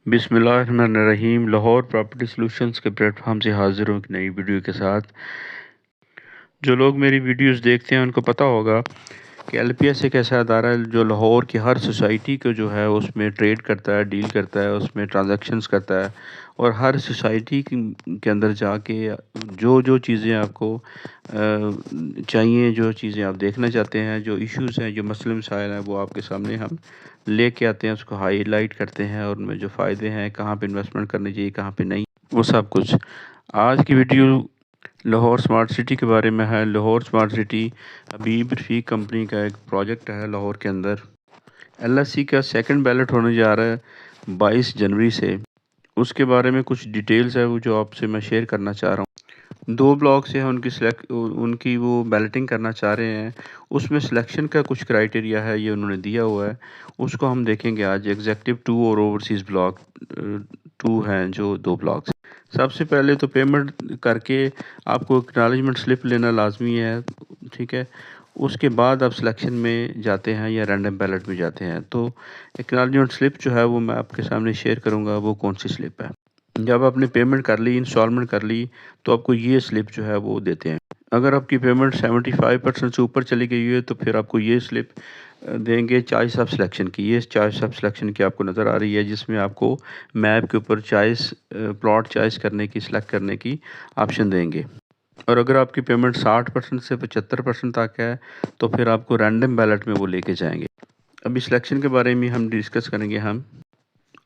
बिस्मिल्लाहिर्रहमानिर्रहीम। Lahore property solutions के platform से हाजिर हूँ एक नई वीडियो के साथ। जो लोग मेरी वीडियोस देखते हैं उनको पता होगा कि एलपीएस एक ऐसा अदारा है जो लाहौर की हर सोसाइटी को जो है उसमें ट्रेड करता है, डील करता है, उसमें ट्रांजैक्शंस करता है और हर सोसाइटी के अंदर जाके जो जो चीज़ें आपको चाहिए, जो चीज़ें आप देखना चाहते हैं, जो इश्यूज़ हैं, जो मसले मसाइल हैं, वो आपके सामने हम लेके आते हैं, उसको हाईलाइट करते हैं और उनमें जो फ़ायदे हैं, कहाँ पे इन्वेस्टमेंट करनी चाहिए, कहाँ पे नहीं, वो सब कुछ। आज की वीडियो लाहौर स्मार्ट सिटी के बारे में है। लाहौर स्मार्ट सिटी हबीब रफ़ीक कंपनी का एक प्रोजेक्ट है लाहौर के अंदर। एलएससी का सेकंड बैलेट होने जा रहा है 22 जनवरी से। उसके बारे में कुछ डिटेल्स है वो जो आपसे मैं शेयर करना चाह रहा हूँ। 2 ब्लॉक से हैं, उनकी वो बैलेटिंग करना चाह रहे हैं। उसमें सिलेक्शन का कुछ क्राइटेरिया है, ये उन्होंने दिया हुआ है, उसको हम देखेंगे आज। एग्जेक्टिव 2 और ओवरसीज़ ब्लॉक 2 हैं जो 2 ब्लॉक्स। सबसे पहले तो पेमेंट करके आपको एक्नॉलेजमेंट स्लिप लेना लाजमी है, ठीक है। उसके बाद आप सिलेक्शन में जाते हैं या रैंडम बैलेट में जाते हैं। तो एक्नॉलेजमेंट स्लिप जो है वो मैं आपके सामने शेयर करूँगा, वो कौन सी स्लिप है। जब आपने पेमेंट कर ली, इंस्टॉलमेंट कर ली, तो आपको ये स्लिप जो है वो देते हैं। अगर आपकी पेमेंट 75% से ऊपर चली गई है तो फिर आपको ये स्लिप देंगे चॉइस ऑफ सिलेक्शन की। ये चॉइस ऑफ सिलेक्शन की आपको नज़र आ रही है, जिसमें आपको मैप के ऊपर चॉइस प्लॉट चॉइस करने की, सिलेक्ट करने की ऑप्शन देंगे। और अगर आपकी पेमेंट 60% से 75% तक है तो फिर आपको रैंडम बैलेट में वो लेके जाएंगे। अभी सिलेक्शन के बारे में हम डिस्कस करेंगे हम।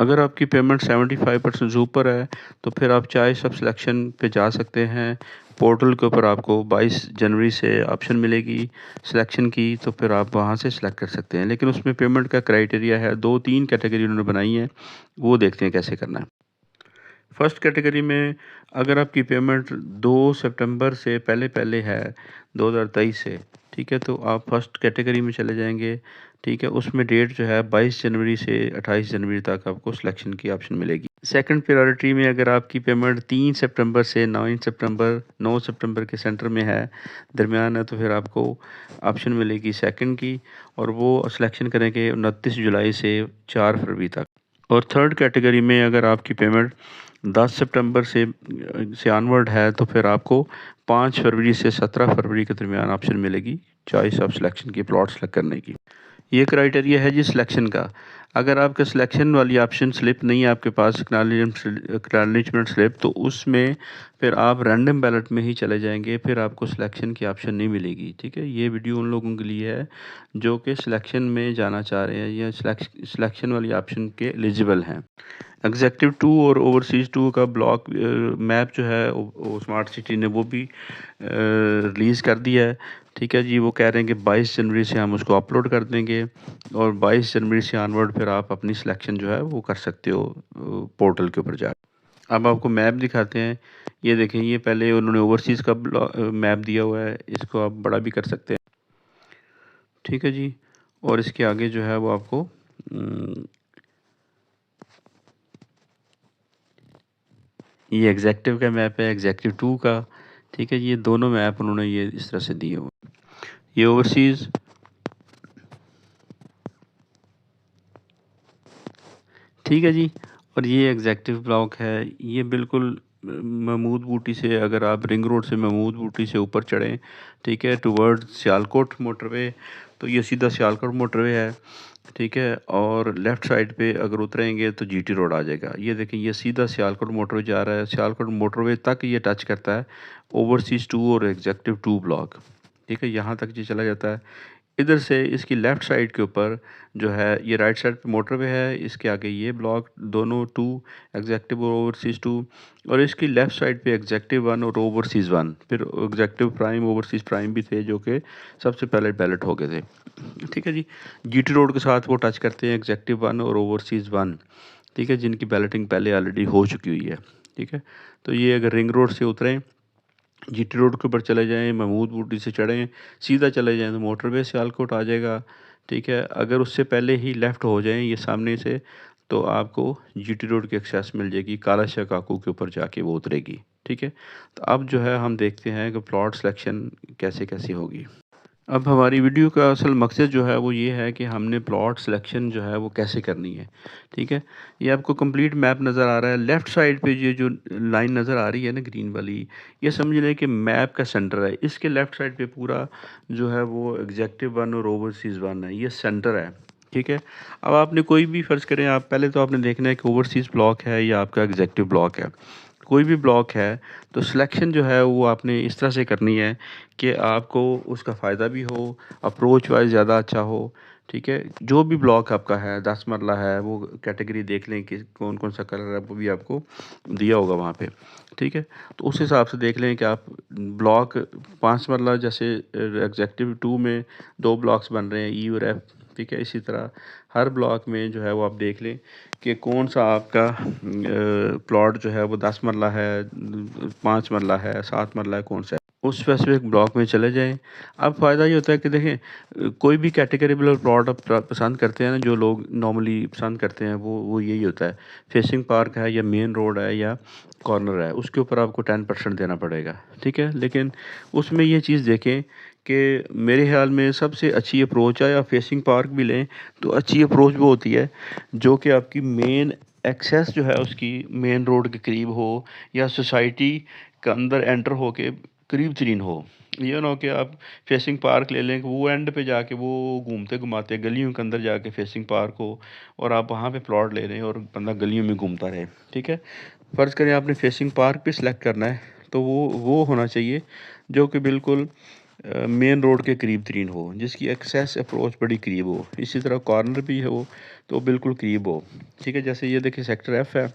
अगर आपकी पेमेंट 75% से ऊपर है तो फिर आप चॉइस ऑफ सिलेक्शन पे जा सकते हैं। पोर्टल के ऊपर आपको 22 जनवरी से ऑप्शन मिलेगी सिलेक्शन की, तो फिर आप वहाँ से सिलेक्ट कर सकते हैं। लेकिन उसमें पेमेंट का क्राइटेरिया है, 2-3 कैटेगरी उन्होंने बनाई है, वो देखते हैं कैसे करना है। फर्स्ट कैटेगरी में अगर आपकी पेमेंट 2 सितंबर से पहले है 2023 से, ठीक है, तो आप फर्स्ट कैटेगरी में चले जाएंगे, ठीक है। उसमें डेट जो है 22 जनवरी से 28 जनवरी तक आपको सिलेक्शन की ऑप्शन मिलेगी। सेकंड प्रायोरिटी में अगर आपकी पेमेंट 3 सितंबर से 9 सितंबर के सेंटर में है, दरमियान है, तो फिर आपको ऑप्शन मिलेगी सेकंड की, और वो सिलेक्शन करेंगे 29 जुलाई से 4 फरवरी तक। और थर्ड कैटेगरी में अगर आपकी पेमेंट 10 सितंबर से ऑनवर्ड है तो फिर आपको 5 फरवरी से 17 फरवरी के दरमियान ऑप्शन मिलेगी चॉइस ऑफ सिलेक्शन की, प्लॉट सेलेक्ट करने की। ये क्राइटेरिया है जी सिलेक्शन का। अगर आपका सिलेक्शन वाली ऑप्शन स्लिप नहीं है आपके पास, एक्नॉलेजमेंट स्लिप, तो उसमें फिर आप रैंडम बैलेट में ही चले जाएंगे, फिर आपको सिलेक्शन की ऑप्शन नहीं मिलेगी, ठीक है। ये वीडियो उन लोगों के लिए है जो कि सिलेक्शन में जाना चाह रहे हैं या सिलेक्शन वाली ऑप्शन के एलिजिबल हैं। एग्जेक्टिव 2 और ओवरसीज़ 2 का ब्लॉक मैप जो है वो स्मार्ट सिटी ने वो भी रिलीज़ कर दिया है, ठीक है जी। वो कह रहे हैं कि 22 जनवरी से हम उसको अपलोड कर देंगे और 22 जनवरी से ऑनवर्ड फिर आप अपनी सिलेक्शन जो है वो कर सकते हो पोर्टल के ऊपर जाकर। अब आपको मैप दिखाते हैं। ये देखें, ये पहले उन्होंने ओवरसीज़ का मैप दिया हुआ है, इसको आप बड़ा भी कर सकते हैं, ठीक है जी। और इसके आगे जो है वो आपको ये एग्जेक्टिव का मैप है, एग्जेक्टिव 2 का, ठीक है। ये दोनों मैप उन्होंने ये इस तरह से दिए हुए। ये ओवरसीज़, ठीक है जी। और ये एग्जेक्टिव ब्लॉक है। ये बिल्कुल महमूद बूटी से, अगर आप रिंग रोड से महमूद बूटी से ऊपर चढ़ें, ठीक है, टुवर्ड सियालकोट मोटरवे, तो ये सीधा सियालकोट मोटरवे है, ठीक है। और लेफ़्ट साइड पे अगर उतरेंगे तो जीटी रोड आ जाएगा। ये देखें, ये सीधा सियालकोट मोटरवे जा रहा है, सियालकोट मोटरवे तक ये टच करता है ओवरसीज़ 2 और एग्जेक्टिव 2 ब्लॉक, ठीक है। यहाँ तक ये चला जाता है। इधर से इसकी लेफ़्ट साइड के ऊपर जो है ये राइट साइड पे मोटरवे है, इसके आगे ये ब्लॉक दोनों 2, एग्जेक्टिव और ओवरसीज़ 2, और इसकी लेफ़्ट साइड पे एग्जेक्टिव 1 और ओवरसीज़ 1, फिर एग्जेक्टिव प्राइम, ओवरसीज़ प्राइम भी थे जो कि सबसे पहले बैलेट हो गए थे, ठीक है जी। जीटी रोड के साथ वो टच करते हैं एग्जेक्टिव 1 और ओवरसीज़ 1, ठीक है, जिनकी बैलेटिंग पहले ऑलरेडी हो चुकी हुई है, ठीक है। तो ये अगर रिंग रोड से उतरें, जीटी रोड के ऊपर चले जाएँ, महमूद बूटी से चढ़ें, सीधा चले जाएँ तो मोटरवे सियालकोट आ जाएगा, ठीक है। अगर उससे पहले ही लेफ़्ट हो जाएँ ये सामने से, तो आपको जीटी रोड की एक्सेस मिल जाएगी, काला शाह काकू के ऊपर जाके वो उतरेगी, ठीक है। तो अब जो है हम देखते हैं कि प्लॉट सिलेक्शन कैसे कैसे होगी। अब हमारी वीडियो का असल मकसद जो है वो ये है कि हमने प्लॉट सिलेक्शन जो है वो कैसे करनी है। ठीक है, ये आपको कंप्लीट मैप नज़र आ रहा है। लेफ़्ट साइड पे ये जो लाइन नज़र आ रही है ना ग्रीन वाली, ये समझ लें कि मैप का सेंटर है। इसके लेफ़्ट साइड पे पूरा जो है वो एग्जेक्टिव वन और ओवरसीज़ वन है, ये सेंटर है। ठीक है, अब आपने कोई भी फ़र्ज़ करें, आप पहले तो आपने देखना है कि ओवरसीज़ ब्लॉक है या आपका एग्जेक्टिव ब्लॉक है। कोई भी ब्लॉक है तो सिलेक्शन जो है वो आपने इस तरह से करनी है कि आपको उसका फ़ायदा भी हो, अप्रोच वाइज़ ज़्यादा अच्छा हो। ठीक है, जो भी ब्लॉक आपका है 10 मरला है, वो कैटेगरी देख लें कि कौन-कौन सा कलर है, वो भी आपको दिया होगा वहाँ पे। ठीक है, तो उस हिसाब से देख लें कि आप ब्लॉक 5 मरला जैसे एग्ज़ेक्टिव 2 में 2 ब्लॉक्स बन रहे हैं ई और एफ। ठीक है, इसी तरह हर ब्लॉक में जो है वो आप देख लें कि कौन सा आपका प्लॉट जो है वो 10 मरला है, 5 मरला है, 7 मरला है, कौन सा है। उस स्पेसिफिक ब्लॉक में चले जाएँ। अब फ़ायदा ये होता है कि देखें कोई भी कैटेगरी प्लॉट आप पसंद करते हैं ना, जो लोग नॉर्मली पसंद करते हैं वो यही होता है। फेसिंग पार्क है या मेन रोड है या कॉर्नर है, उसके ऊपर आपको 10% देना पड़ेगा। ठीक है? लेकिन उसमें ये चीज़ देखें कि मेरे ख़्याल में सबसे अच्छी अप्रोच है, या फेसिंग पार्क भी लें तो अच्छी अप्रोच वो होती है जो कि आपकी मेन एक्सेस जो है उसकी मेन रोड के करीब हो, या सोसाइटी के अंदर एंटर होके करीब तरीन हो। ये ना हो कि आप फेसिंग पार्क ले लें कि वो एंड पे जाके वो घूमते घुमाते गलियों के अंदर जाके फेसिंग पार्क हो और आप वहाँ पे प्लॉट ले रहे हैं और बंदा गलियों में घूमता रहे। ठीक है, फ़र्ज़ करें आपने फेसिंग पार्क भी सिलेक्ट करना है तो वो होना चाहिए जो कि बिल्कुल मेन रोड के करीब तरीन हो, जिसकी एक्सेस अप्रोच बड़ी करीब हो। इसी तरह कॉर्नर भी हो तो बिल्कुल करीब हो। ठीक है, जैसे ये देखिए सेक्टर एफ है,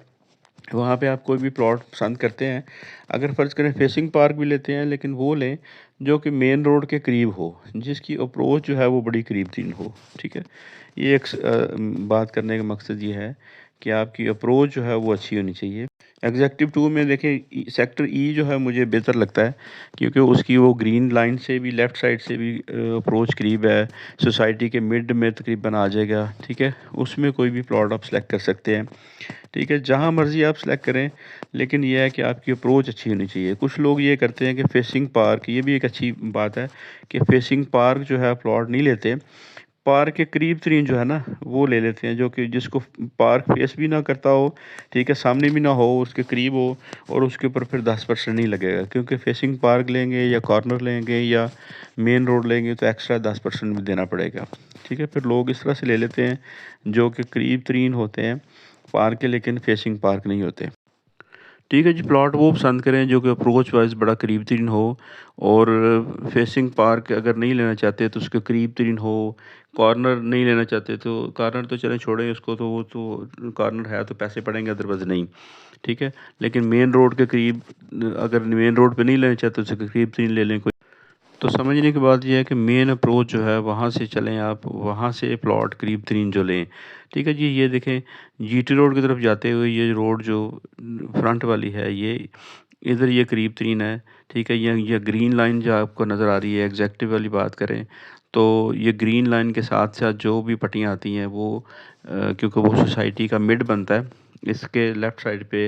वहाँ पे आप कोई भी प्लॉट पसंद करते हैं, अगर फ़र्ज़ करें फेसिंग पार्क भी लेते हैं, लेकिन वो लें जो कि मेन रोड के करीब हो, जिसकी अप्रोच जो है वो बड़ी करीब तरीन हो। ठीक है, ये एक बात करने का मकसद ये है कि आपकी अप्रोच जो है वो अच्छी होनी चाहिए। एग्ज़ेक्टिव 2 में देखें सेक्टर ई जो है मुझे बेहतर लगता है, क्योंकि उसकी वो ग्रीन लाइन से भी लेफ़्ट साइड से भी अप्रोच करीब है, सोसाइटी के मिड में तकरीबन आ जाएगा। ठीक है, उसमें कोई भी प्लॉट आप सेलेक्ट कर सकते हैं। ठीक है, जहाँ मर्ज़ी आप सेलेक्ट करें, लेकिन ये है कि आपकी अप्रोच अच्छी होनी चाहिए। कुछ लोग ये करते हैं कि फेसिंग पार्क, ये भी एक अच्छी बात है कि फेसिंग पार्क जो है प्लॉट नहीं लेते, पार्क के करीब तरीन जो है ना वो ले लेते हैं, जो कि जिसको पार्क फेस भी ना करता हो। ठीक है, सामने भी ना हो, उसके करीब हो, और उसके ऊपर फिर 10% नहीं लगेगा, क्योंकि फेसिंग पार्क लेंगे या कॉर्नर लेंगे या मेन रोड लेंगे तो एक्स्ट्रा 10% भी देना पड़ेगा। ठीक है, फिर लोग इस तरह से ले लेते हैं जो कि करीब तरीन होते हैं पार्क के, लेकिन फेसिंग पार्क नहीं होते। ठीक है जी, प्लॉट वो पसंद करें जो कि अप्रोच वाइज़ बड़ा करीब तरीन हो, और फेसिंग पार्क अगर नहीं लेना चाहते तो उसके करीब तरीन हो। कॉर्नर नहीं लेना चाहते तो कॉर्नर तो चलें छोड़ें उसको, तो वो तो कॉर्नर है तो पैसे पड़ेंगे, अदरवाइज़ नहीं। ठीक है, लेकिन मेन रोड के करीब, अगर मेन रोड पे नहीं लेना चाहते तो उसके करीब तरीन ले लें कोई। तो समझने की बात ये है कि मेन अप्रोच जो है वहाँ से चलें आप, वहाँ से प्लॉट करीब तरीन जो लें। ठीक है जी, ये देखें जीटी रोड की तरफ जाते हुए ये रोड जो फ्रंट वाली है, ये इधर ये करीब तरीन है। ठीक है, ये ग्रीन लाइन जो आपको नज़र आ रही है, एग्जैक्टिव वाली बात करें तो ये ग्रीन लाइन के साथ साथ जो भी पट्टियाँ आती हैं वो क्योंकि वो सोसाइटी का मिड बनता है, इसके लेफ़्ट साइड पे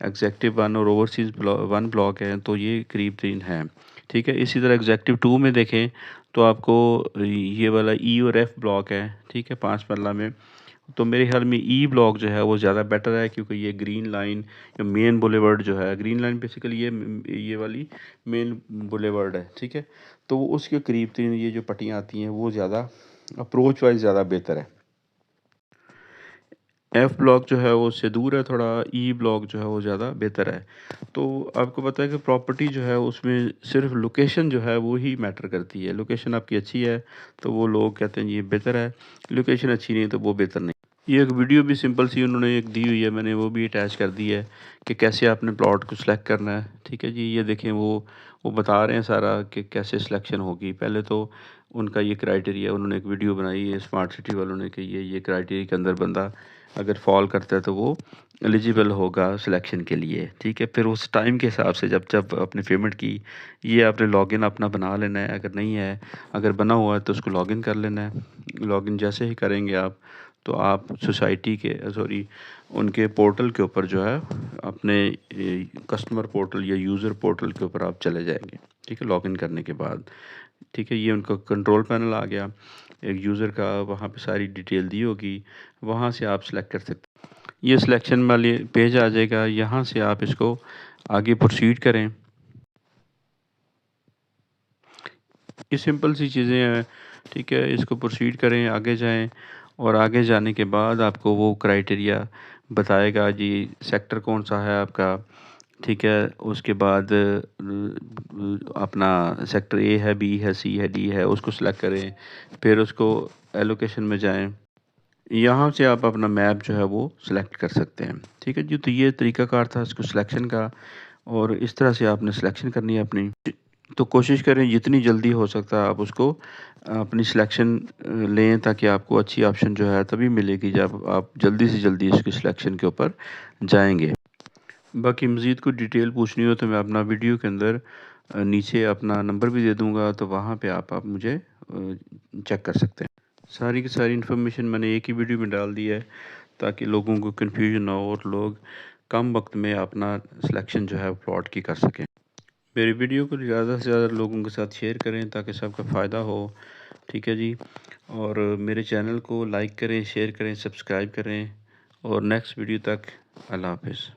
एग्जेक्टिव वन और ओवरसीज़ वन ब्लॉक है, तो ये करीब तरीन है। ठीक है, इसी तरह एग्जेक्टिव 2 में देखें तो आपको ये वाला ई और एफ ब्लॉक है। ठीक है, 5 मरला में, तो मेरे ख्याल में ई ब्लॉक जो है वो ज़्यादा बेटर है, क्योंकि ये ग्रीन लाइन या मेन बुलेवर्ड जो है, ग्रीन लाइन बेसिकली ये वाली मेन बुलेवर्ड है। ठीक है, तो वो उसके करीब तरीन ये जो पट्टियाँ आती हैं वो ज़्यादा अप्रोच वाइज ज़्यादा बेहतर है। एफ ब्लॉक जो है वो उससे दूर है थोड़ा, ई ब्लॉक जो है वो ज़्यादा बेहतर है। तो आपको पता है कि प्रॉपर्टी जो है उसमें सिर्फ लोकेशन जो है वो ही मैटर करती है। लोकेशन आपकी अच्छी है तो वो लोग कहते हैं ये बेहतर है, लोकेशन अच्छी नहीं तो वो बेहतर नहीं। ये एक वीडियो भी सिंपल सी उन्होंने एक दी हुई है, मैंने वो भी अटैच कर दी है कि कैसे आपने प्लॉट को सिलेक्ट करना है। ठीक है जी, ये देखें वो बता रहे हैं सारा कि कैसे सिलेक्शन होगी। पहले तो उनका ये क्राइटेरिया, उन्होंने एक वीडियो बनाई है स्मार्ट सिटी वालों ने कि ये क्राइटेरिया के अंदर बंदा अगर फॉल करता है तो वो एलिजिबल होगा सिलेक्शन के लिए। ठीक है, फिर उस टाइम के हिसाब से जब जब आपने पेमेंट की, ये आपने लॉगिन अपना बना लेना है, अगर नहीं है, अगर बना हुआ है तो उसको लॉगिन कर लेना है। लॉगिन जैसे ही करेंगे आप, तो आप सोसाइटी के सॉरी उनके पोर्टल के ऊपर जो है अपने कस्टमर पोर्टल या यूज़र पोर्टल के ऊपर आप चले जाएंगे। ठीक है, लॉगिन करने के बाद। ठीक है, ये उनका कंट्रोल पैनल आ गया, एक यूज़र का वहाँ पे सारी डिटेल दी होगी, वहाँ से आप सेलेक्ट कर सकते हैं। ये सिलेक्शन वाली पेज आ जाएगा, यहाँ से आप इसको आगे प्रोसीड करें। ये सिंपल सी चीज़ें हैं, ठीक है, इसको प्रोसीड करें, आगे जाएं और आगे जाने के बाद आपको वो क्राइटेरिया बताएगा जी सेक्टर कौन सा है आपका। ठीक है, उसके बाद अपना सेक्टर ए है, बी है, सी है, डी है, उसको सेलेक्ट करें, फिर उसको एलोकेशन में जाएं, यहाँ से आप अपना मैप जो है वो सिलेक्ट कर सकते हैं। ठीक है जी, तो ये तरीकाकार था इसको सिलेक्शन का, और इस तरह से आपने सिलेक्शन करनी है अपनी। तो कोशिश करें जितनी जल्दी हो सकता है आप उसको अपनी सिलेक्शन लें, ताकि आपको अच्छी ऑप्शन जो है तभी मिलेगी जब आप जल्दी से जल्दी इसकी सिलेक्शन के ऊपर जाएंगे। बाकी मज़ीद कोई डिटेल पूछनी हो तो मैं अपना वीडियो के अंदर नीचे अपना नंबर भी दे दूँगा, तो वहाँ पे आप मुझे चेक कर सकते हैं। सारी की सारी इन्फॉर्मेशन मैंने एक ही वीडियो में डाल दी है, ताकि लोगों को कन्फ्यूजन ना हो और लोग कम वक्त में अपना सिलेक्शन जो है प्लॉट की कर सकें। मेरी वीडियो को ज़्यादा से ज़्यादा लोगों के साथ शेयर करें ताकि सबका फ़ायदा हो। ठीक है जी, और मेरे चैनल को लाइक करें, शेयर करें, सब्सक्राइब करें, और नेक्स्ट वीडियो तक अल्लाह हाफ़िज़।